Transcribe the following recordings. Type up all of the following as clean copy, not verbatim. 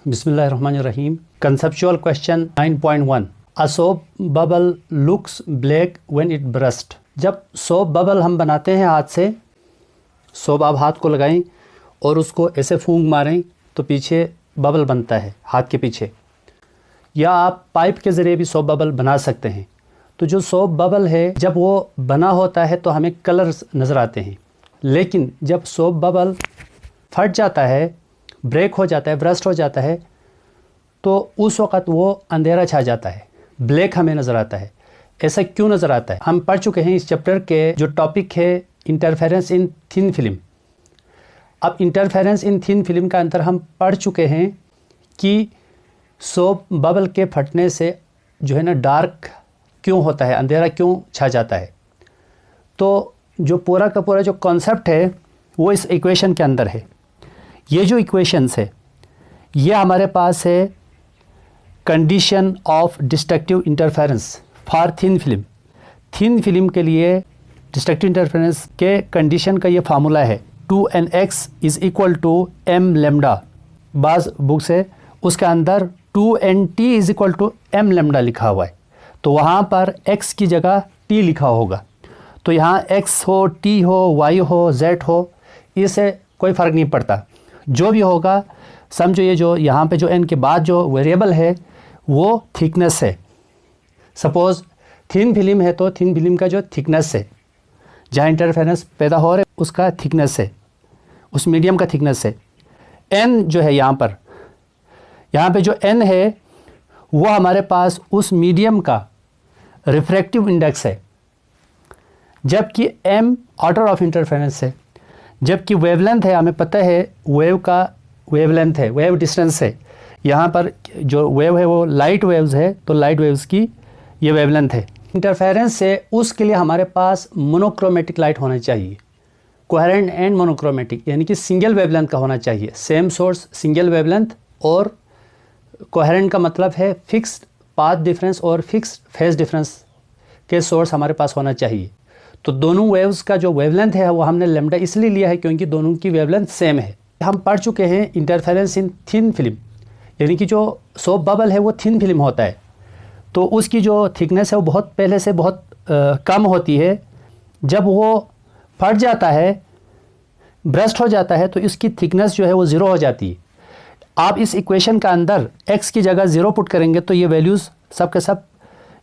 बिस्मिल्लाहिर्रहमानिर्रहीम। Conceptual question 9.1। A soap bubble looks black when it burst. जब soap bubble हम बनाते हैं हाथ से, सोप आप हाथ को लगाएं और उसको ऐसे फूंक मारें तो पीछे बबल बनता है हाथ के पीछे, या आप पाइप के ज़रिए भी सोप बबल बना सकते हैं। तो जो सोप बबल है जब वो बना होता है तो हमें कलर्स नज़र आते हैं, लेकिन जब सोप बबल फट जाता है, ब्रेक हो जाता है, ब्रस्ट हो जाता है, तो उस वक़्त वो अंधेरा छा जाता है, ब्लैक हमें नज़र आता है। ऐसा क्यों नज़र आता है? हम पढ़ चुके हैं इस चैप्टर के जो टॉपिक है इंटरफेरेंस इन थिन फिल्म। अब इंटरफेरेंस इन थिन फिल्म का अंतर हम पढ़ चुके हैं कि सोप बबल के फटने से जो है ना डार्क क्यों होता है, अंधेरा क्यों छा जाता है। तो जो पूरा का पूरा जो कॉन्सेप्ट है वो इस इक्वेशन के अंदर है। ये जो इक्वेशंस है ये हमारे पास है condition of destructive interference for thin film. Thin film के लिए डिस्ट्रक्टिव इंटरफेरेंस के कंडीशन का ये फार्मूला है 2nx is equal to m lambda. बाज़ बुक्स है उसके अंदर 2nt is equal to m lambda लिखा हुआ है, तो वहाँ पर x की जगह t लिखा होगा। तो यहाँ x हो, t हो, y हो, z हो, इससे कोई फ़र्क नहीं पड़ता, जो भी होगा समझो। ये जो यहाँ पे जो n के बाद जो वेरिएबल है वो थिकनेस है। सपोज़ थिन फिल्म है तो थिन फिल्म का जो थिकनेस है, जहाँ इंटरफेरेंस पैदा हो रहा है उसका थिकनेस है, उस मीडियम का थिकनेस है। n जो है यहाँ पे जो n है वो हमारे पास उस मीडियम का रिफ्रैक्टिव इंडेक्स है, जबकि m ऑर्डर ऑफ इंटरफेरेंस है। जबकि वेवलेंथ है, हमें पता है वेव का वेवलेंथ है, वेव डिस्टेंस है। यहाँ पर जो वेव है वो लाइट वेव्स है, तो लाइट वेव्स की ये वेवलेंथ है। इंटरफेरेंस से उसके लिए हमारे पास मोनोक्रोमेटिक लाइट होना चाहिए, कोहेरेंट एंड मोनोक्रोमेटिक, यानी कि सिंगल वेवलेंथ का होना चाहिए। सेम सोर्स सिंगल वेवलेंथ, और कोहेरेंट का मतलब है फिक्स्ड पाथ डिफरेंस और फिक्स्ड फेज डिफरेंस के सोर्स हमारे पास होना चाहिए। तो दोनों वेव्स का जो वेवलेंथ है वो हमने लेमडा इसलिए लिया है क्योंकि दोनों की वेवलेंथ सेम है। हम पढ़ चुके हैं इंटरफेरेंस इन थिन फिल्म, यानी कि जो सोप बबल है वो थिन फिल्म होता है, तो उसकी जो थिकनेस है वो बहुत पहले से बहुत कम होती है। जब वो फट जाता है, ब्रस्ट हो जाता है, तो इसकी थिकनेस जो है वो ज़ीरो हो जाती है। आप इस इक्वेशन का अंदर x की जगह ज़ीरो पुट करेंगे तो ये वैल्यूज़ सब के सब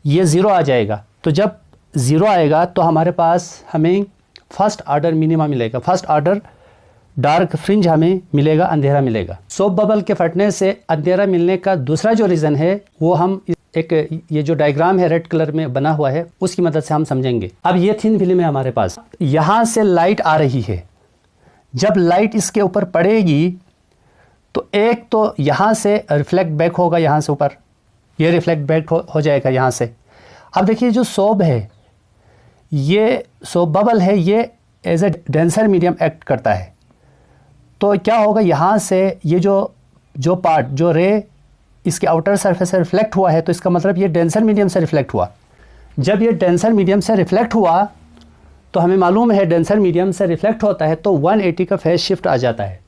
ये ज़ीरो आ जाएगा। तो जब ज़ीरो आएगा तो हमारे पास हमें फर्स्ट ऑर्डर मिनिमा मिलेगा, फर्स्ट ऑर्डर डार्क फ्रिंज हमें मिलेगा, अंधेरा मिलेगा। सोप बबल के फटने से अंधेरा मिलने का दूसरा जो रीज़न है वो हम एक ये जो डायग्राम है रेड कलर में बना हुआ है उसकी मदद से हम समझेंगे। अब ये थिन फिल्म है हमारे पास, यहाँ से लाइट आ रही है। जब लाइट इसके ऊपर पड़ेगी तो एक तो यहाँ से रिफ्लेक्ट बैक होगा, यहाँ से ऊपर ये रिफ्लेक्ट बैक हो जाएगा यहाँ से। अब देखिए जो सोप है, ये सोप बबल है, ये as a denser medium act करता है। तो क्या होगा, यहाँ से ये जो पार्ट जो रे इसके आउटर सरफेस से रिफ्लेक्ट हुआ है, तो इसका मतलब ये डेंसर मीडियम से रिफ्लेक्ट हुआ। जब ये डेंसर मीडियम से रिफ्लेक्ट हुआ तो हमें मालूम है डेंसर मीडियम से रिफ्लेक्ट होता है तो 180 का फेज शिफ्ट आ जाता है,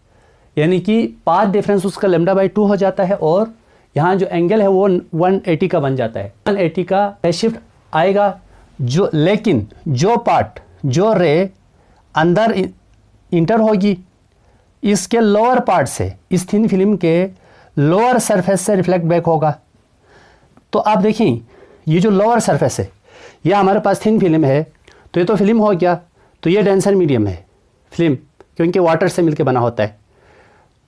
यानी कि पाथ डिफरेंस उसका λ/2 हो जाता है, और यहाँ जो एंगल है वो 180 का बन जाता है। 180 का फेज शिफ्ट आएगा। लेकिन जो पार्ट जो रे अंदर इंटर होगी इसके लोअर पार्ट से, इस थिन फिल्म के लोअर सरफेस से रिफ्लेक्ट बैक होगा। तो आप देखें ये जो लोअर सरफेस है ये हमारे पास थिन फिल्म है, तो ये तो फिल्म हो गया, तो ये डेंसर मीडियम है फिल्म, क्योंकि वाटर से मिलके बना होता है।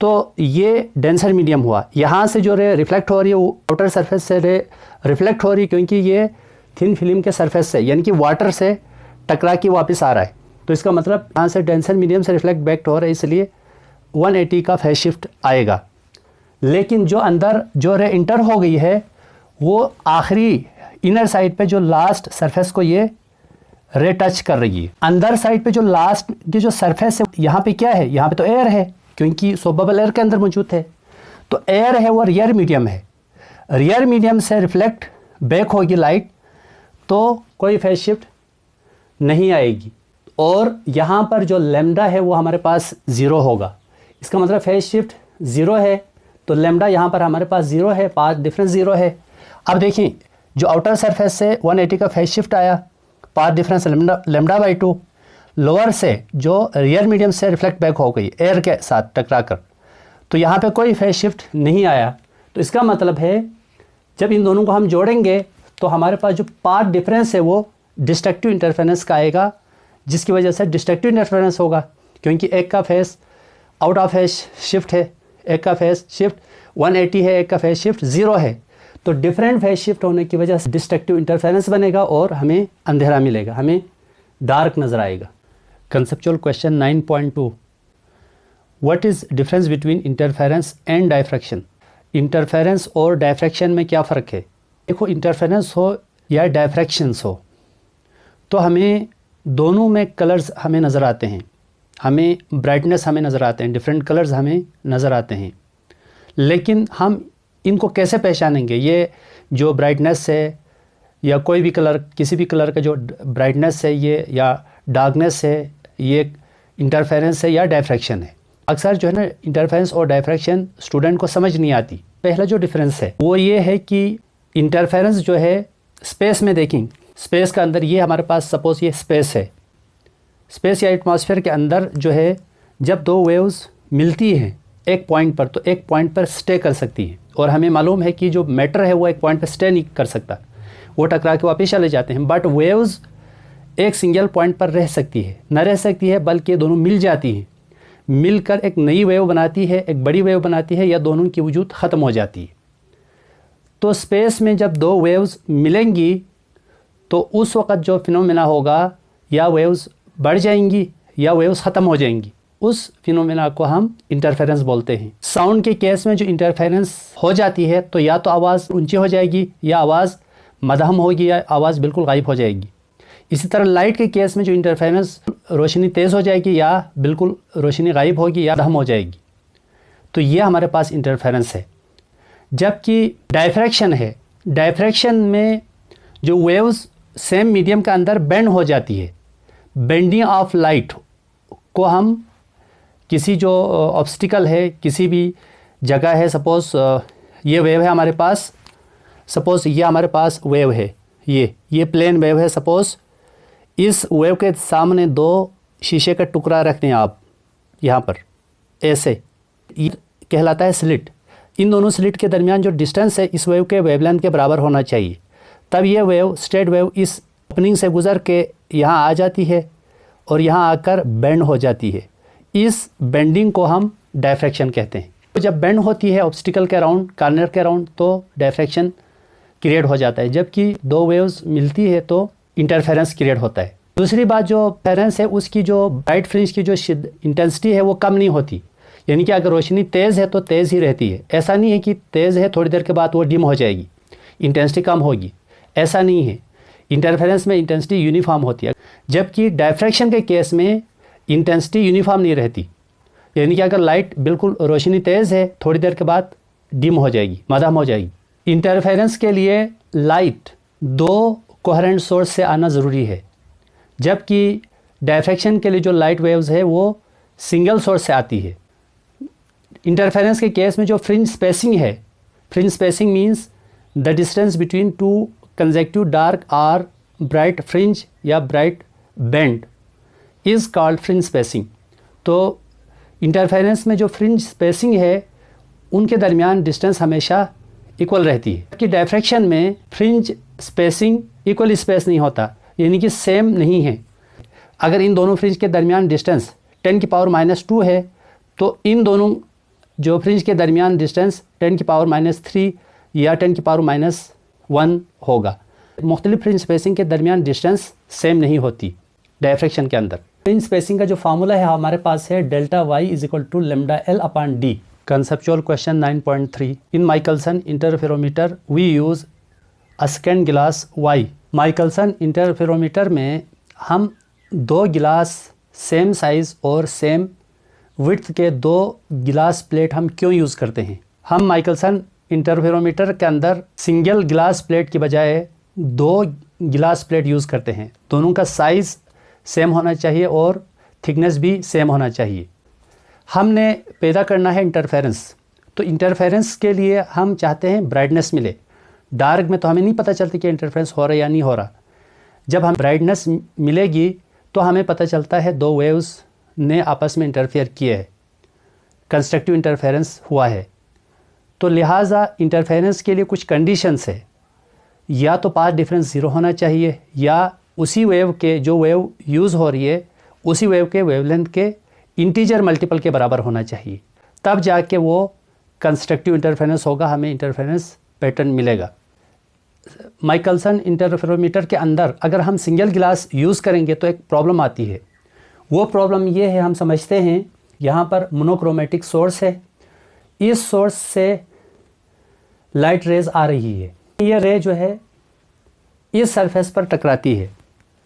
तो ये डेंसर मीडियम हुआ। यहाँ से जो रे रिफ्लेक्ट हो रही है वो आउटर सरफेस से रे रिफ्लेक्ट हो रही है, क्योंकि ये थिन फिल्म के सरफेस से यानी कि वाटर से टकरा के वापस आ रहा है। तो इसका मतलब यहाँ से डेंसर मीडियम से रिफ्लेक्ट बैक हो रहा है, इसलिए 180 का फेज शिफ्ट आएगा। लेकिन जो अंदर जो रे इंटर हो गई है वो आखिरी इनर साइड पे जो लास्ट सरफेस को ये रे टच कर रही है। अंदर साइड पे जो लास्ट की जो सरफेस है यहाँ पे क्या है, यहाँ पे तो एयर है, क्योंकि सोप बबल एयर के अंदर मौजूद है। तो एयर है वो रियर मीडियम है, रियर मीडियम से रिफ्लेक्ट बैक होगी लाइट, तो कोई फेज शिफ्ट नहीं आएगी। और यहाँ पर जो लेमडा है वो हमारे पास ज़ीरो होगा, इसका मतलब फेज शिफ्ट ज़ीरो है, तो लेमडा यहाँ पर हमारे पास 0 है, पाथ डिफरेंस 0 है। अब देखिए जो आउटर सरफेस से 180 का फेज शिफ्ट आया, path difference lambda by 2, lower से जो रियर मीडियम से रिफ्लेक्ट बैक हो गई एयर के साथ टकरा कर, तो यहाँ पे कोई फेज शिफ्ट नहीं आया। तो इसका मतलब है जब इन दोनों को हम जोड़ेंगे तो हमारे पास जो पाथ डिफरेंस है वो डिस्ट्रक्टिव इंटरफेरेंस का आएगा, जिसकी वजह से डिस्ट्रक्टिव इंटरफेरेंस होगा, क्योंकि एक का face out of phase shift है, एक का फेज शिफ्ट 180 है, एक का फेज शिफ्ट 0 है। तो डिफरेंट फेज शिफ्ट होने की वजह से डिस्ट्रक्टिव इंटरफेरेंस बनेगा और हमें अंधेरा मिलेगा, हमें डार्क नज़र आएगा। Conceptual question 9.2, what is difference between interference and diffraction? Interference और डायफ्रैक्शन में क्या फ़र्क है? देखो, इंटरफेरेंस हो या डायफ्रैक्शंस हो तो हमें दोनों में कलर्स हमें नज़र आते हैं, हमें ब्राइटनेस हमें नज़र आते हैं, डिफरेंट कलर्स हमें नज़र आते हैं। लेकिन हम इनको कैसे पहचानेंगे? ये जो ब्राइटनेस है या कोई भी कलर, किसी भी कलर का जो ब्राइटनेस है ये या डार्कनेस है, ये इंटरफेरेंस है या डायफ्रैक्शन है? अक्सर जो है ना इंटरफेरेंस और डायफ्रैक्शन स्टूडेंट को समझ नहीं आती। पहला जो डिफरेंस है वो ये है कि इंटरफेरेंस जो है स्पेस में देखें, स्पेस का अंदर ये हमारे पास सपोज़ ये स्पेस है, स्पेस या एटमॉस्फेयर के अंदर जो है जब दो वेव्स मिलती हैं एक पॉइंट पर तो एक पॉइंट पर स्टे कर सकती है, और हमें मालूम है कि जो मैटर है वो एक पॉइंट पर स्टे नहीं कर सकता, वो टकरा के वापस चले जाते हैं। बट वेव्स एक सिंगल पॉइंट पर रह सकती है, न रह सकती है बल्कि दोनों मिल जाती हैं, मिलकर एक नई वेव बनाती है, एक बड़ी वेव बनाती है, या दोनों की वजूद ख़त्म हो जाती है। तो स्पेस में जब दो वेव्स मिलेंगी तो उस वक़्त जो फिनोमेना होगा, या वेव्स बढ़ जाएंगी या वेव्स ख़त्म हो जाएंगी, उस फिनोमेना को हम इंटरफेरेंस बोलते हैं। साउंड के केस में जो इंटरफेरेंस हो जाती है तो या तो आवाज़ ऊंची हो जाएगी, या आवाज़ मध्यम होगी, या आवाज़ बिल्कुल गायब हो जाएगी। इसी तरह लाइट के केस में जो इंटरफेरेंस, रोशनी तेज़ हो जाएगी या बिल्कुल रोशनी गायब होगी या मध्यम हो जाएगी। तो ये हमारे पास इंटरफेरेंस है। जबकि डायफ्रैक्शन है, डायफ्रैक्शन में जो वेव्स सेम मीडियम के अंदर बेंड हो जाती है, बेंडिंग ऑफ लाइट को हम किसी जो ऑब्स्टिकल है, किसी भी जगह है, सपोज़ ये वेव है हमारे पास, सपोज़ ये हमारे पास वेव है, ये प्लेन वेव है, सपोज़ इस वेव के सामने दो शीशे का टुकड़ा रखते हैं आप यहाँ पर ऐसे, ये कहलाता है स्लिट। इन दोनों स्लिट के दरमियान जो डिस्टेंस है इस वेव के वेवलेंथ के बराबर होना चाहिए, तब ये वेव, स्ट्रेट वेव, इस ओपनिंग से गुज़र के यहाँ आ जाती है और यहाँ आकर बेंड हो जाती है। इस बेंडिंग को हम डायफ्रैक्शन कहते हैं। तो जब बेंड होती है ऑब्स्टिकल के अराउंड, कॉर्नर के अराउंड, तो डायफ्रैक्शन क्रिएट हो जाता है। जबकि दो वेव्स मिलती है तो इंटरफेरेंस क्रिएट होता है। दूसरी बात, जो फेरेंस है उसकी जो ब्राइट फ्रिंज की जो इंटेंसिटी है वो कम नहीं होती, यानी कि अगर रोशनी तेज़ है तो तेज़ ही रहती है। ऐसा नहीं है कि तेज़ है थोड़ी देर के बाद वो डिम हो जाएगी, इंटेंसिटी कम होगी, ऐसा नहीं है। इंटरफेरेंस में इंटेंसिटी यूनिफॉर्म होती है, जबकि डायफ्रैक्शन के केस में इंटेंसिटी यूनिफॉर्म नहीं रहती, यानी कि अगर लाइट बिल्कुल रोशनी तेज़ है थोड़ी देर के बाद डिम हो जाएगी, मध्यम हो जाएगी। इंटरफेरेंस के लिए लाइट दो कोहेरेंट सोर्स से आना ज़रूरी है, जबकि डायफ्रैक्शन के लिए जो लाइट वेव्स है वो सिंगल सोर्स से आती है। इंटरफेरेंस के केस में जो फ्रिंज स्पेसिंग है, fringe spacing means the distance between two consecutive dark और ब्राइट फ्रिंज या bright band is called fringe spacing. तो इंटरफेरेंस में जो फ्रिंज स्पेसिंग है उनके दरमियान डिस्टेंस हमेशा इक्वल रहती है, कि डायफ्रैक्शन में फ्रिंज स्पेसिंग इक्वल स्पेस नहीं होता, यानी कि सेम नहीं है। अगर इन दोनों फ्रिंज के दरमियान डिस्टेंस 10⁻⁻² है तो इन दोनों जो फ्रिंज के दरमियान डिस्टेंस 10⁻³ या 10⁻⁻1 होगा। मुख्तलिफ फ्रिंज स्पेसिंग के दरमियान डिस्टेंस सेम नहीं होती डायफ्रैक्शन के अंदर। फ्रिंज स्पेसिंग का जो फार्मूला है हमारे पास है delta y = λL/d। Conceptual question 9.3, in Michelson interferometer we use a second glass y। Michelson interferometer में हम दो गिलास सेम साइज़ और सेम विड्थ के दो गिलास प्लेट हम क्यों यूज़ करते हैं? हम माइकलसन इंटरफेरोमीटर के अंदर सिंगल गिलास प्लेट की बजाय दो गिलास प्लेट यूज़ करते हैं। दोनों का साइज़ सेम होना चाहिए और थिकनेस भी सेम होना चाहिए। हमने पैदा करना है इंटरफेरेंस, तो इंटरफेरेंस के लिए हम चाहते हैं ब्राइटनेस मिले। डार्क में तो हमें नहीं पता चलता कि इंटरफेरेंस हो रहा है या नहीं हो रहा। जब हम ब्राइटनेस मिलेगी तो हमें पता चलता है दो वेव्स ने आपस में इंटरफेयर किए है, कंस्ट्रक्टिव इंटरफेरेंस हुआ है। तो लिहाजा इंटरफेरेंस के लिए कुछ कंडीशंस है, या तो पाथ डिफरेंस 0 होना चाहिए, या उसी वेव के जो वेव यूज़ हो रही है उसी वेव के वेवलेंथ के इंटीजर मल्टीपल के बराबर होना चाहिए, तब जाके वो कंस्ट्रक्टिव इंटरफेरेंस होगा, हमें इंटरफेरेंस पैटर्न मिलेगा। माइकलसन इंटरफेरोमीटर के अंदर अगर हम सिंगल गिलास यूज़ करेंगे तो एक प्रॉब्लम आती है। वो प्रॉब्लम ये है, हम समझते हैं यहाँ पर मोनोक्रोमेटिक सोर्स है, इस सोर्स से लाइट रेज आ रही है, ये रे जो है इस सरफेस पर टकराती है,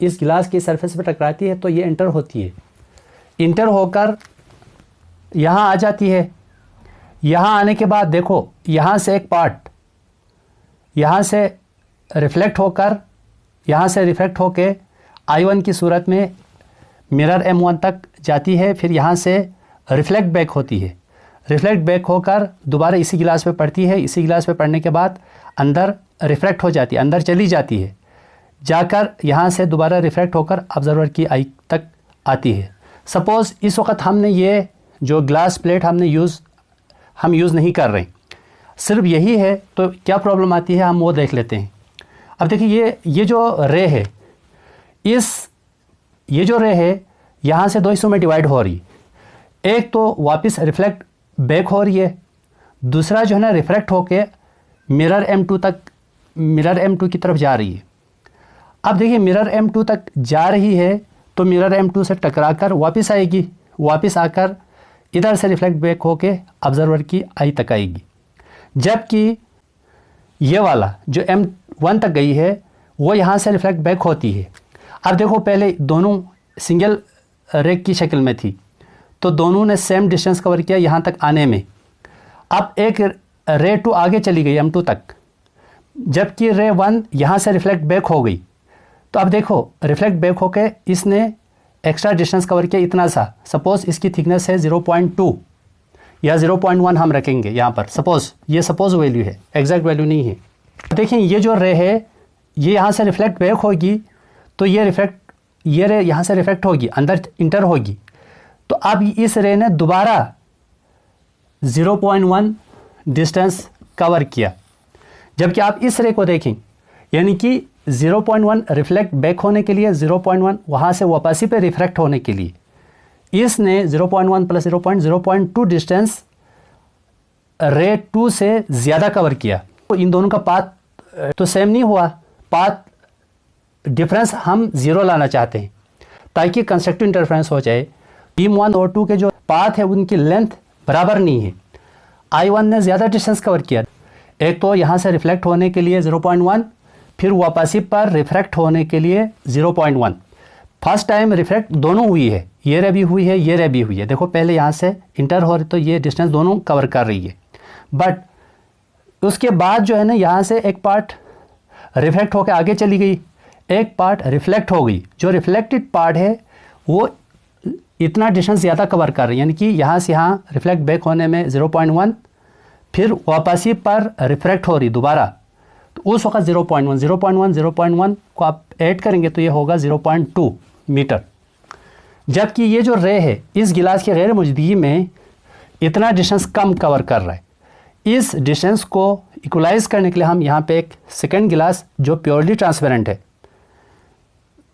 इस गिलास की सरफेस पर टकराती है, तो ये इंटर होती है, इंटर होकर यहाँ आ जाती है। यहाँ आने के बाद देखो यहाँ से एक पार्ट यहाँ से रिफ्लेक्ट होकर, यहाँ से रिफ्लेक्ट होके I1 की सूरत में मिरर M1 तक जाती है, फिर यहाँ से रिफ्लेक्ट बैक होती है, रिफ्लेक्ट बैक होकर दोबारा इसी गिलास पे पड़ती है, इसी गिलास पे पड़ने के बाद अंदर रिफ्लेक्ट हो जाती है, अंदर चली जाती है, जाकर यहाँ से दोबारा रिफ्लेक्ट होकर ऑब्जर्वर की आई तक आती है। सपोज़ इस वक्त हमने ये जो ग्लास प्लेट हम यूज़ नहीं कर रहे, सिर्फ यही है, तो क्या प्रॉब्लम आती है हम वो देख लेते हैं। अब देखिए ये जो रे है, ये जो रे है यहाँ से दो हिस्सों में डिवाइड हो रही, एक तो वापस रिफ्लेक्ट बैक हो रही है, दूसरा जो है ना रिफ्लेक्ट होके मिरर M2 की तरफ जा रही है। अब देखिए मिरर M2 तक जा रही है तो मिरर M2 से टकराकर वापस आएगी, वापस आकर इधर से रिफ्लेक्ट बैक होके ऑब्जर्वर की आई तक आएगी, जबकि ये वाला जो M1 तक गई है वो यहाँ से रिफ्लेक्ट बैक होती है। अब देखो पहले दोनों सिंगल रे की शक्ल में थी तो दोनों ने सेम डिस्टेंस कवर किया यहाँ तक आने में। अब एक रे 2 आगे चली गई M2 तक, जबकि रे 1 यहाँ से रिफ्लेक्ट बैक हो गई। तो अब देखो रिफ्लेक्ट बैक होके इसने एक्स्ट्रा डिस्टेंस कवर किया इतना सा, सपोज़ इसकी थिकनेस है 0.2 या 0.1 हम रखेंगे यहाँ पर, सपोज़ वैल्यू है, एग्जैक्ट वैल्यू नहीं है। देखिए ये जो रे है ये यहाँ से रिफ्लेक्ट बैक होगी तो ये रे यहाँ से रिफ्लेक्ट होगी, अंदर इंटर होगी, तो अब इस रे ने दोबारा 0.1 डिस्टेंस कवर किया, जबकि आप इस रे को देखें, यानी कि 0.1 रिफ्लेक्ट बैक होने के लिए 0.1 वहाँ से वापसी पे रिफ्लेक्ट होने के लिए इसने 0.1 प्लस 0.2 डिस्टेंस रे 2 से ज़्यादा कवर किया। तो इन दोनों का पाथ तो सेम नहीं हुआ, पाथ डिफरेंस हम 0 लाना चाहते हैं ताकि कंस्ट्रक्टिव इंटरफेरेंस हो जाए। बीम 1 और 2 के जो पाथ है उनकी लेंथ बराबर नहीं है, I1 ने ज़्यादा डिस्टेंस कवर किया, एक तो यहाँ से रिफ्लेक्ट होने के लिए 0.1, फिर वापसी पर रिफ्रैक्ट होने के लिए 0.1। फर्स्ट टाइम रिफ्रैक्ट दोनों हुई है, ये रे भी हुई है, ये रे भी हुई है। देखो पहले यहाँ से इंटर हो रही तो ये डिस्टेंस दोनों कवर कर रही है, बट उसके बाद जो है ना यहाँ से एक पार्ट रिफ्लेक्ट होकर आगे चली गई, एक पार्ट रिफ्लेक्ट हो गई। जो रिफ्लेक्टेड पार्ट है वो इतना डिस्टेंस ज़्यादा कवर कर रही है, यानी कि यहाँ से यहाँ रिफ्लेक्ट बैक होने में 0.1, फिर वापसी पर रिफ्रैक्ट हो रही दोबारा, तो उस वक्त 0.1 को आप ऐड करेंगे तो ये होगा 0.2 मीटर। जबकि ये जो रे है इस गिलास की गैर मौजूदगी में इतना डिस्टेंस कम कवर कर रहा है। इस डिस्टेंस को इक्वलाइज करने के लिए हम यहाँ पे एक सेकंड गिलास जो प्योरली ट्रांसपेरेंट है,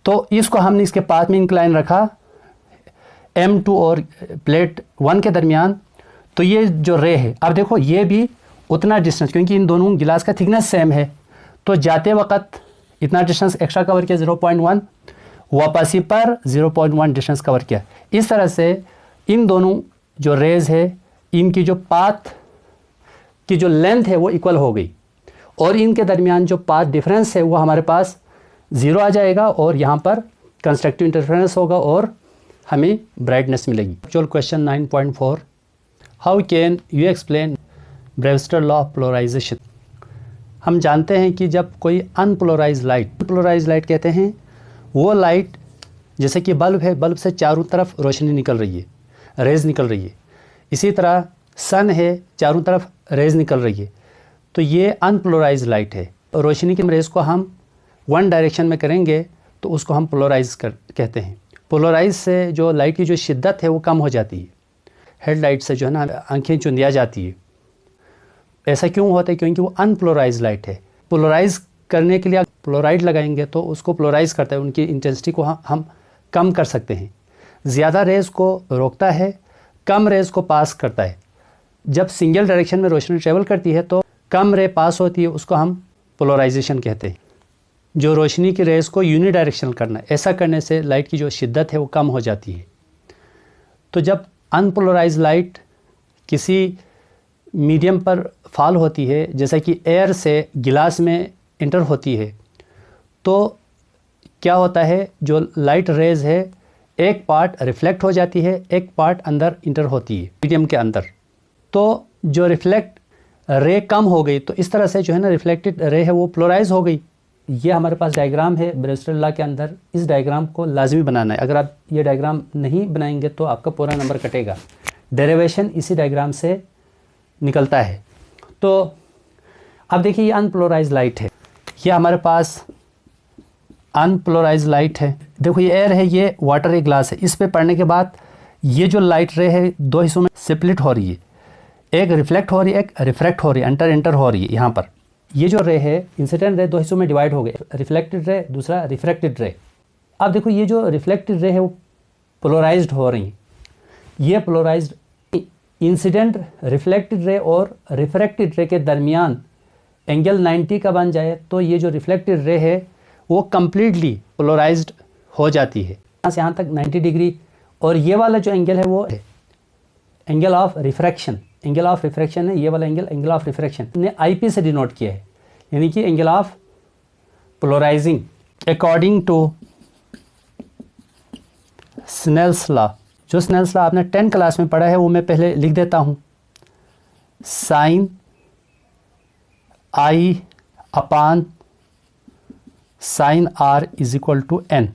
तो इसको हमने इसके पास में इंक्लाइन रखा M2 और प्लेट 1 के दरमियान। तो ये जो रे है, अब देखो ये भी उतना डिस्टेंस, क्योंकि इन दोनों गिलास का थिकनेस सेम है, तो जाते वक्त इतना डिस्टेंस एक्स्ट्रा कवर किया 0.1, वापसी पर 0.1 डिस्टेंस कवर किया। इस तरह से इन दोनों जो रेज है इनकी जो पाथ की जो लेंथ है वो इक्वल हो गई, और इनके दरमियान जो पाथ डिफरेंस है वो हमारे पास 0 आ जाएगा, और यहाँ पर कंस्ट्रक्टिव इंटरफेरेंस होगा और हमें ब्राइटनेस मिलेगी। Actual question 9.4, how can you explain Brewster law of polarization. हम जानते हैं कि जब कोई अनपोलराइज लाइट कहते हैं वो लाइट, जैसे कि बल्ब है, बल्ब से चारों तरफ रोशनी निकल रही है, रेज निकल रही है। इसी तरह सन है, चारों तरफ रेज निकल रही है, तो ये अनपोलराइज लाइट है। रोशनी की रेज को हम वन डायरेक्शन में करेंगे तो उसको हम पोलराइज कहते हैं। पोलराइज से जो लाइट की जो शिद्दत है वो कम हो जाती है, हेडलाइट से जो है ना आंखें चुंदिया जाती है। ऐसा क्यों होता है? क्योंकि वो अनपोलराइज लाइट है। पोलराइज करने के लिए पोलराइड लगाएंगे तो उसको पोलराइज करता है, उनकी इंटेंसिटी को हम कम कर सकते हैं। ज़्यादा रेज़ को रोकता है, कम रेज़ को पास करता है। जब सिंगल डायरेक्शन में रोशनी ट्रेवल करती है तो कम रे पास होती है, उसको हम पोलराइजेशन कहते हैं। जो रोशनी की रेज़ को यूनिडायरेक्शनल करना है, ऐसा करने से लाइट की जो शिद्दत है वो कम हो जाती है। तो जब अनपोलराइज लाइट किसी मीडियम पर फॉल होती है, जैसा कि एयर से गिलास में इंटर होती है, तो क्या होता है, जो लाइट रेज़ है एक पार्ट रिफ्लेक्ट हो जाती है, एक पार्ट अंदर इंटर होती है मीडियम के अंदर। तो जो रिफ्लेक्ट रे कम हो गई, तो इस तरह से जो है ना रिफ्लेक्टेड रे है वो पोलराइज हो गई। ये हमारे पास डायग्राम है ब्रेस्टर लॉ के अंदर। इस डायग्राम को लाजमी बनाना है। अगर आप ये डायग्राम नहीं बनाएंगे तो आपका पूरा नंबर कटेगा। डेरिवेशन इसी डायग्राम से निकलता है। तो अब देखिए ये अनपोलराइज लाइट है, ये हमारे पास अनपोलराइज लाइट है। देखो ये एयर है, ये वाटर एक ग्लास है। इस पे पड़ने के बाद ये जो लाइट रे है दो हिस्सों में स्प्लिट हो रही है, एक रिफ्लेक्ट हो रही है, एक रिफ्रैक्ट हो रही है, इंटर हो रही है। यहाँ पर ये जो रे है इंसिडेंट रे दो हिस्सों में डिवाइड हो गए, रिफ्लेक्टेड रे, दूसरा रिफ्रैक्टेड रे। अब देखो ये जो रिफ्लेक्टेड रे है वो पोलराइज्ड हो रही है। ये पोलराइज्ड इंसिडेंट रिफ्लेक्टेड रे और रिफ्रैक्टेड रे के दरमियान एंगल 90 का बन जाए तो ये जो रिफ्लेक्टेड रे है वो कम्प्लीटली पोलराइज्ड हो जाती है, यहाँ से यहाँ तक 90 डिग्री। और ये वाला जो एंगल है वो है angle of refraction. Angle of refraction है ये वाला एंगल, एंगल ऑफ रिफ्रैक्शन ने आईपी से डिनोट किया है, यानी कि angle of polarising according to Snell's law. जो स्नेल्स लॉ आपने 10 क्लास में पढ़ा है वो मैं पहले लिख देता हूँ। Sine I upon sine R is equal to N.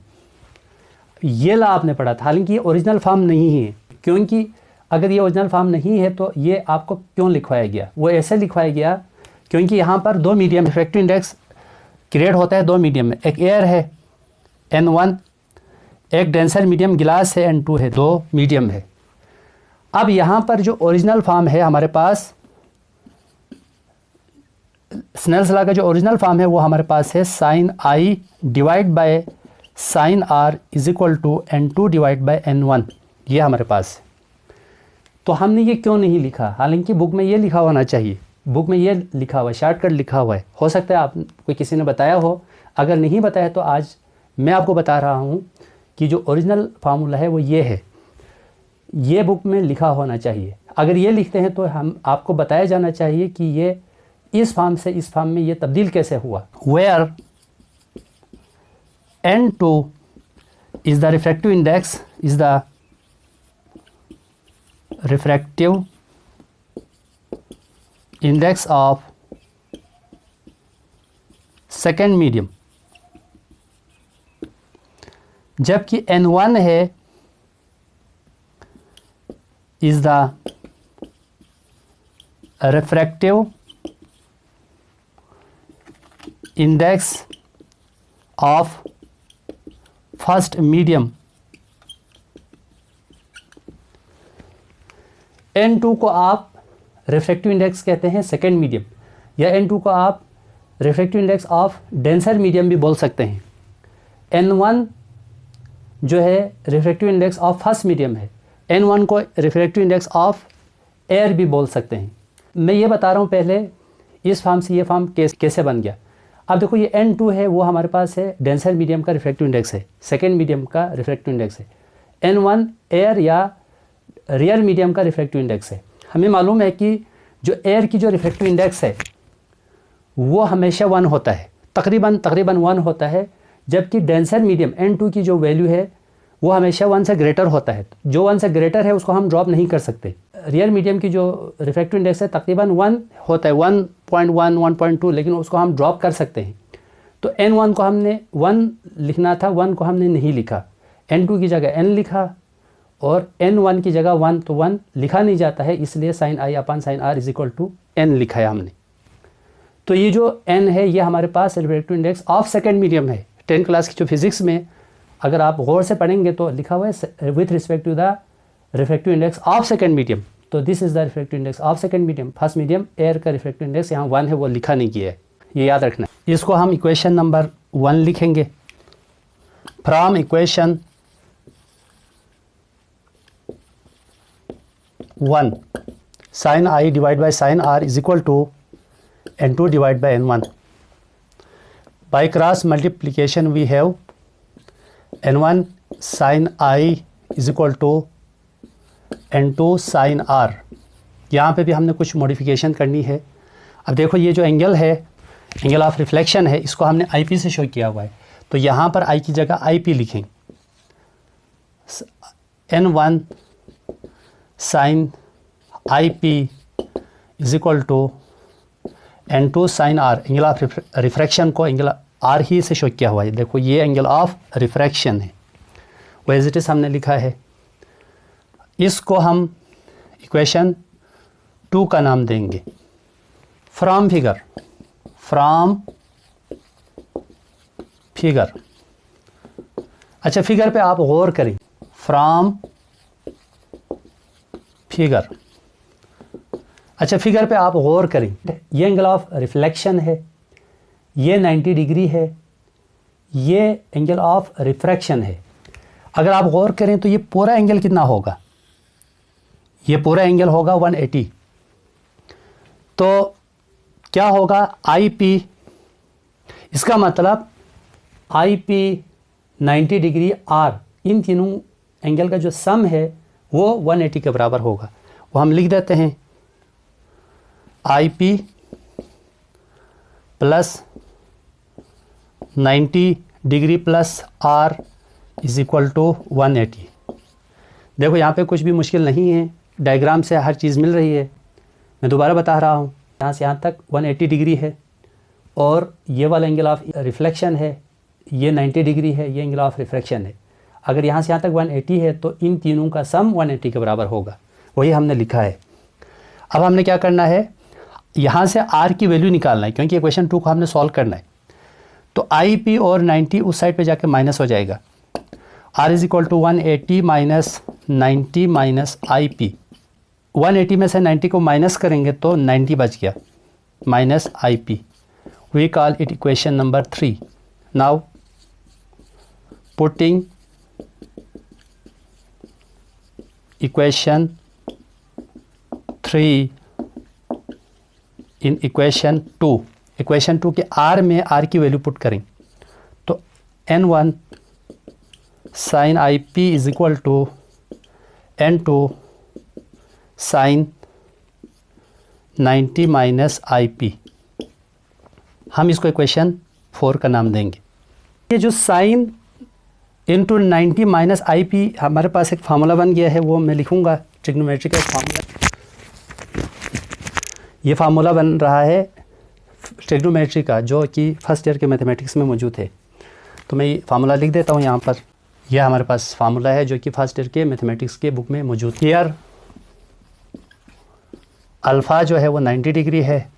ये लॉ आपने पढ़ा था, हालांकि ये ओरिजिनल फॉर्म नहीं है। क्योंकि अगर ये ओरिजिनल फॉर्म नहीं है तो ये आपको क्यों लिखवाया गया? वो ऐसे लिखवाया गया क्योंकि यहाँ पर दो मीडियम रिफ्रैक्टिव इंडेक्स क्रिएट होता है दो मीडियम में। एक एयर है N1, एक डेंसर मीडियम गिलास है N2 है, दो मीडियम है। अब यहाँ पर जो ओरिजिनल फॉर्म है हमारे पास, स्नेल्स लॉ का जो ओरिजिनल फॉर्म है वो हमारे पास है sine I divide by sine R is equal to N2 divide by N1। ये हमारे पास है। तो हमने ये क्यों नहीं लिखा? हालांकि बुक में ये लिखा होना चाहिए, बुक में ये लिखा हुआ है, शॉर्टकट लिखा हुआ है। हो सकता है आप कोई किसी ने बताया हो, अगर नहीं बताया तो आज मैं आपको बता रहा हूँ कि जो ओरिजिनल फार्मूला है वो ये है, ये बुक में लिखा होना चाहिए। अगर ये लिखते हैं तो हम आपको बताया जाना चाहिए कि ये इस फॉर्म से इस फॉर्म में ये तब्दील कैसे हुआ। Where N2 is the refractive index, is the refractive index of second medium, जबकि N1 है is the refractive index of first medium. N2 को आप रिफ्रैक्टिव इंडेक्स कहते हैं सेकेंड मीडियम, या N2 को आप refractive index of denser medium भी बोल सकते हैं। N1 जो है refractive index of first medium है, N1 को रिफ्रैक्टिव इंडेक्स ऑफ एयर भी बोल सकते हैं। मैं ये बता रहा हूँ पहले इस फॉर्म से ये फॉर्म कैसे बन गया। अब देखो ये N2 है वो हमारे पास है डेंसर मीडियम का रिफ्रैक्टिव इंडेक्स है, सेकेंड मीडियम का रिफ्रैक्टिव इंडेक्स है। N1 एयर या रियर मीडियम का रिफ्रैक्टिव इंडेक्स है। हमें मालूम है कि जो एयर की जो रिफ्रैक्टिव इंडेक्स है वो हमेशा 1 होता है, तकरीबन 1 होता है, जबकि डेंसर मीडियम N2 की जो वैल्यू है वो हमेशा 1 से ग्रेटर होता है। जो 1 से ग्रेटर है उसको हम ड्रॉप नहीं कर सकते। रियर मीडियम की जो रिफ्रैक्टिव इंडेक्स है तकरीबन 1 होता है, 1.1 1.2, लेकिन उसको हम ड्रॉप कर सकते हैं। तो N1 को हमने 1 लिखना था, 1 को हमने नहीं लिखा, N2 की जगह N लिखा और n1 की जगह 1 तो 1 लिखा नहीं जाता है, इसलिए sin i upon sin r is equal to n लिखा है हमने। तो ये जो n है ये हमारे पास refractive index of second medium है। 10 क्लास की जो फिजिक्स में अगर आप गौर से पढ़ेंगे तो लिखा हुआ है with respect to the refractive index of second medium. तो this is the refractive index of second medium. First medium air का रिफ्रैक्टिव इंडेक्स यहाँ 1 है, वो लिखा नहीं गया है, ये याद रखना है। इसको हम इक्वेशन नंबर 1 लिखेंगे। From equation 1 sin i divide by sin r is equal to n2 divide by n1। By cross multiplication we have n1 sin i is equal to n2 sin r। यहाँ पे भी हमने कुछ modification करनी है। अब देखो ये जो एंगल है, एंगल ऑफ रिफ्लेक्शन है, इसको हमने IP से शो किया हुआ है, तो यहाँ पर I की जगह IP लिखें। n1 sin IP is equal to n2 sin r। Angle of refraction को एंगल R ही से शो किया हुआ है। देखो ये एंगल ऑफ रिफ्रैक्शन है, वो एज इट इज़ हमने लिखा है। इसको हम इक्वेशन 2 का नाम देंगे। From figure, from figure. अच्छा फिगर पे आप गौर करें, फ्रॉम फिगर। अच्छा फिगर पे आप गौर करें, ये एंगल ऑफ रिफ्लेक्शन है, ये 90 डिग्री है, ये एंगल ऑफ रिफ्रैक्शन है। अगर आप गौर करें तो ये पूरा एंगल कितना होगा, ये पूरा एंगल होगा 180। तो क्या होगा IP, इसका मतलब IP 90 डिग्री R, इन तीनों एंगल का जो सम है वो 180 के बराबर होगा। वो हम लिख देते हैं IP plus 90 degree plus R is equal to 180। देखो यहाँ पे कुछ भी मुश्किल नहीं है, डायग्राम से हर चीज़ मिल रही है। मैं दोबारा बता रहा हूँ, यहाँ से यहाँ तक 180 डिग्री है और ये वाला एंगल ऑफ रिफ्लेक्शन है, ये 90 डिग्री है, ये एंगल ऑफ रिफ्रैक्शन है। अगर यहाँ से यहाँ तक 180 है तो इन तीनों का सम 180 के बराबर होगा, वही हमने लिखा है। अब हमने क्या करना है, यहाँ से R की वैल्यू निकालना है, क्योंकि इक्वेशन 2 को हमने सॉल्व करना है। तो IP और 90 उस साइड पे जाके माइनस हो जाएगा। R is equal to 180 minus 90 minus IP। 180 में से 90 को माइनस करेंगे तो 90 बच गया, minus IP। We call it equation number 3। Now putting equation 3 in equation 2। Equation 2 के R में R की वैल्यू पुट करें तो n1 sin IP is equal to n2 sin 90 minus IP। हम इसको इक्वेशन 4 का नाम देंगे। ये जो sin इंटू 90 माइनस IP, हमारे पास एक फार्मूला बन गया है, वो मैं लिखूँगा, ट्रिग्नोमेट्री का फार्मूला। ये फार्मूला बन रहा है ट्रिग्नोमेट्री का, जो कि फर्स्ट ईयर के मैथमेटिक्स में मौजूद है। तो मैं ये फार्मूला लिख देता हूँ यहाँ पर। यह हमारे पास फार्मूला है जो कि फर्स्ट ईयर के मैथमेटिक्स के बुक में मौजूद है। हियर अल्फ़ा जो है वो 90 डिग्री है,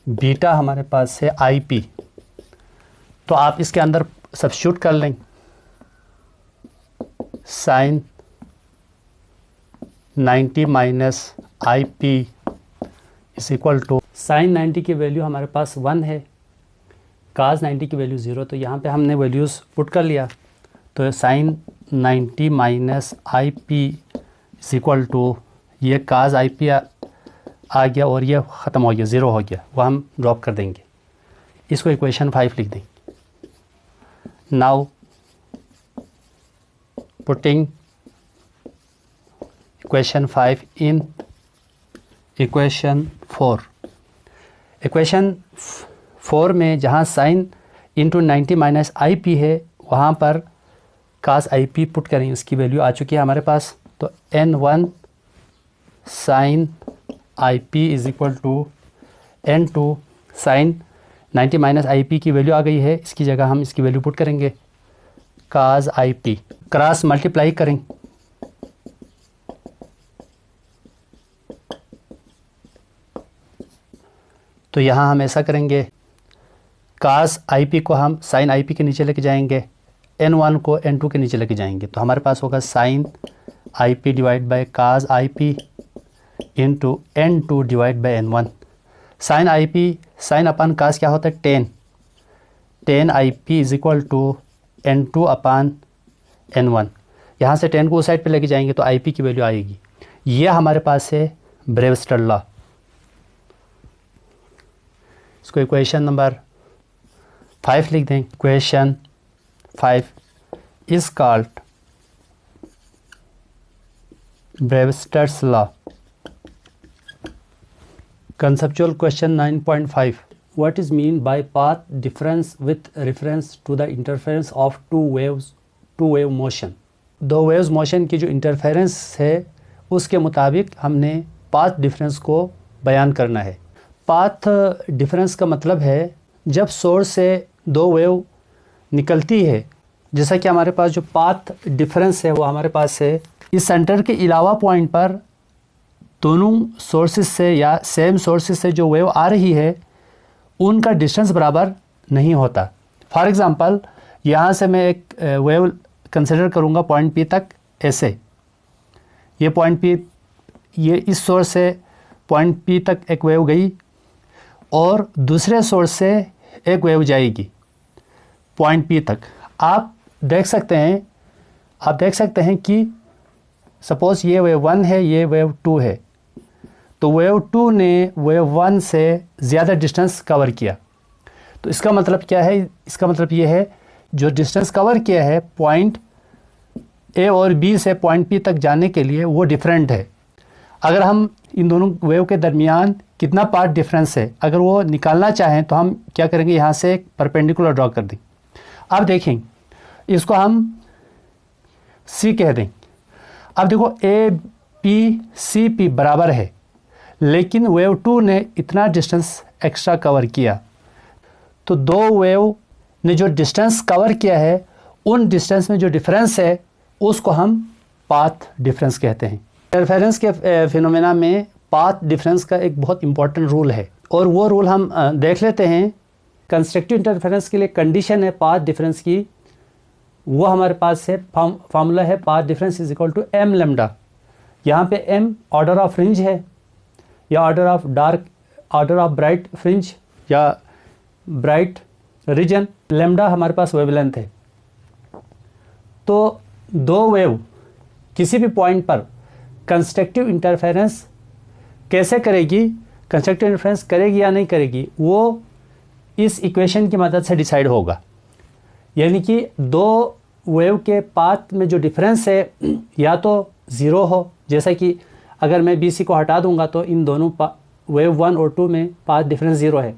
बीटा हमारे पास है IP। तो आप इसके अंदर सब्स्टिट्यूट कर लें, sine 90 minus IP is equal to, sine 90 की वैल्यू हमारे पास 1 है, काज 90 की वैल्यू 0। तो यहाँ पे हमने वैल्यूज़ पुट कर लिया। तो sine 90 minus IP is equal to, ये काज IP आ गया और ये ख़त्म हो गया, 0 हो गया, वो हम ड्रॉप कर देंगे। इसको इक्वेशन 5 लिख देंगे। Now putting equation 5 in equation 4। Equation 4 में जहाँ साइन इंटू 90 माइनस IP है, वहाँ पर कास IP पुट करें, उसकी वैल्यू आ चुकी है हमारे पास। तो n1 sine IP is equal to n2 sine 90 minus IP की वैल्यू आ गई है, इसकी जगह हम इसकी वैल्यू पुट करेंगे, काज IP। क्रॉस मल्टीप्लाई करें तो यहाँ हम ऐसा करेंगे, कास IP को हम साइन IP के नीचे लेके जाएंगे, N1 को N2 के नीचे लेके जाएंगे, तो हमारे पास होगा sine IP divide by cos IP into N2 divide by N1। Sine IP sine upon cos क्या होता है 10 IP is equal to N2 upon N1। यहाँ से 10 को उस साइड पे लेके जाएंगे तो IP की वैल्यू आएगी। ये हमारे पास है ब्रेवस्टर लॉ। इसको इक्वेशन नंबर 5 लिख दें। Equation 5 is called Brewster's law. Conceptual question 9.5 What is mean by path difference with reference to the interference of two wave motion? दो waves motion की जो interference है उसके मुताबिक हमने path difference को बयान करना है। path difference का मतलब है जब सोर्स से दो वेव निकलती है, जैसा कि हमारे पास जो path difference है वो हमारे पास है इस सेंटर के अलावा पॉइंट पर दोनों सोर्सेज से या सेम सोर्सेज से जो वेव आ रही है उनका डिस्टेंस बराबर नहीं होता। फॉर एग्ज़ाम्पल यहाँ से मैं एक वेव कंसिडर करूँगा पॉइंट P तक ऐसे, ये पॉइंट P, ये इस सोर्स से पॉइंट P तक एक वेव गई और दूसरे सोर्स से एक वेव जाएगी पॉइंट P तक। आप देख सकते हैं कि सपोज़ ये वेव 1 है, ये वेव 2 है, तो वेव 2 ने वेव 1 से ज़्यादा डिस्टेंस कवर किया। तो इसका मतलब क्या है? इसका मतलब ये है जो डिस्टेंस कवर किया है पॉइंट A और B से पॉइंट P तक जाने के लिए वो डिफरेंट है। अगर हम इन दोनों वेव के दरमियान कितना पाथ डिफरेंस है अगर वो निकालना चाहें तो हम क्या करेंगे, यहाँ से एक परपेंडिकुलर ड्रॉ कर दें। अब देखें, इसको हम C कह दें। अब देखो ABCP बराबर है, लेकिन वेव 2 ने इतना डिस्टेंस एक्स्ट्रा कवर किया, तो दो वेव ने जो डिस्टेंस कवर किया है उन डिस्टेंस में जो डिफरेंस है उसको हम पाथ डिफरेंस कहते हैं। इंटरफेरेंस के फिनोमेना में पाथ डिफरेंस का एक बहुत इंपॉर्टेंट रूल है और वो रूल हम देख लेते हैं। कंस्ट्रक्टिव इंटरफेरेंस के लिए कंडीशन है पाथ डिफरेंस की, वो हमारे पास है फार्मूला है path difference is equal to m lambda. यहाँ पे m ऑर्डर ऑफ फ्रिंज है या ऑर्डर ऑफ ब्राइट फ्रिंज या ब्राइट रीजन, लैम्डा हमारे पास वेवलेंथ है। तो दो वेव किसी भी पॉइंट पर कंस्ट्रक्टिव इंटरफेरेंस कैसे करेगी, कंस्ट्रक्टिव इंटरफेरेंस करेगी या नहीं करेगी, वो इस इक्वेशन की मदद से डिसाइड होगा। यानी कि दो वेव के पाथ में जो डिफरेंस है या तो ज़ीरो हो, जैसा कि अगर मैं BC को हटा दूंगा तो इन दोनों वेव 1 और 2 में पाथ डिफरेंस ज़ीरो है,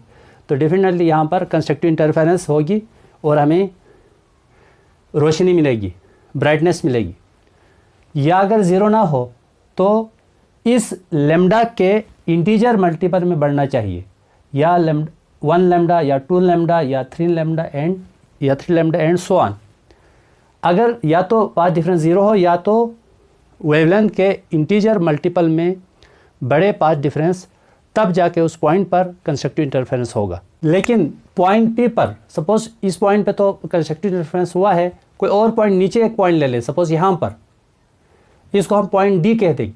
तो डेफिनेटली यहाँ पर कंस्ट्रक्टिव इंटरफेरेंस होगी और हमें रोशनी मिलेगी, ब्राइटनेस मिलेगी। या अगर ज़ीरो ना हो तो इस लैम्डा के इंटीजर मल्टीपल में बढ़ना चाहिए, या 1 लैम्डा या 2 लैम्डा या 3 लैम्डा एंड सो ऑन। अगर या तो पाथ डिफरेंस ज़ीरो हो या तो वेवलेंथ के इंटीजर मल्टीपल में बड़े पाथ डिफरेंस, तब जाके उस पॉइंट पर कंस्ट्रक्टिव इंटरफेरेंस होगा। लेकिन पॉइंट P पर सपोज़ इस पॉइंट पे तो कंस्ट्रक्टिव इंटरफेरेंस हुआ है, कोई और पॉइंट नीचे एक पॉइंट ले लें, सपोज़ यहाँ पर, इसको हम पॉइंट D कहते हैं,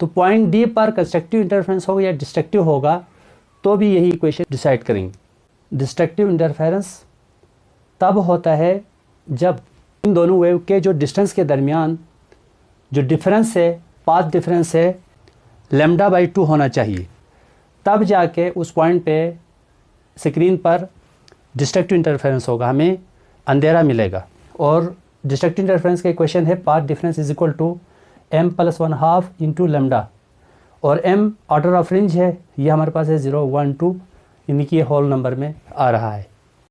तो पॉइंट D पर कंस्ट्रक्टिव इंटरफेरेंस होगा या डिस्ट्रक्टिव होगा, तो भी यही इक्वेशन डिसाइड करेंगे। डिस्ट्रक्टिव इंटरफेरेंस तब होता है जब इन दोनों वेव के जो डिस्टेंस के दरमियान जो डिफरेंस है, पाथ डिफरेंस है, λ/2 होना चाहिए, तब जाके उस पॉइंट पे स्क्रीन पर डिस्ट्रक्टिव इंटरफेरेंस होगा, हमें अंधेरा मिलेगा। और डिस्ट्रक्टिव इंटरफेरेंस का इक्वेशन है path difference is equal to m + 1/2 into lambda, और m ऑर्डर ऑफ फ्रिंज है, ये हमारे पास है 0, 1, 2, यानी कि ये होल नंबर में आ रहा है।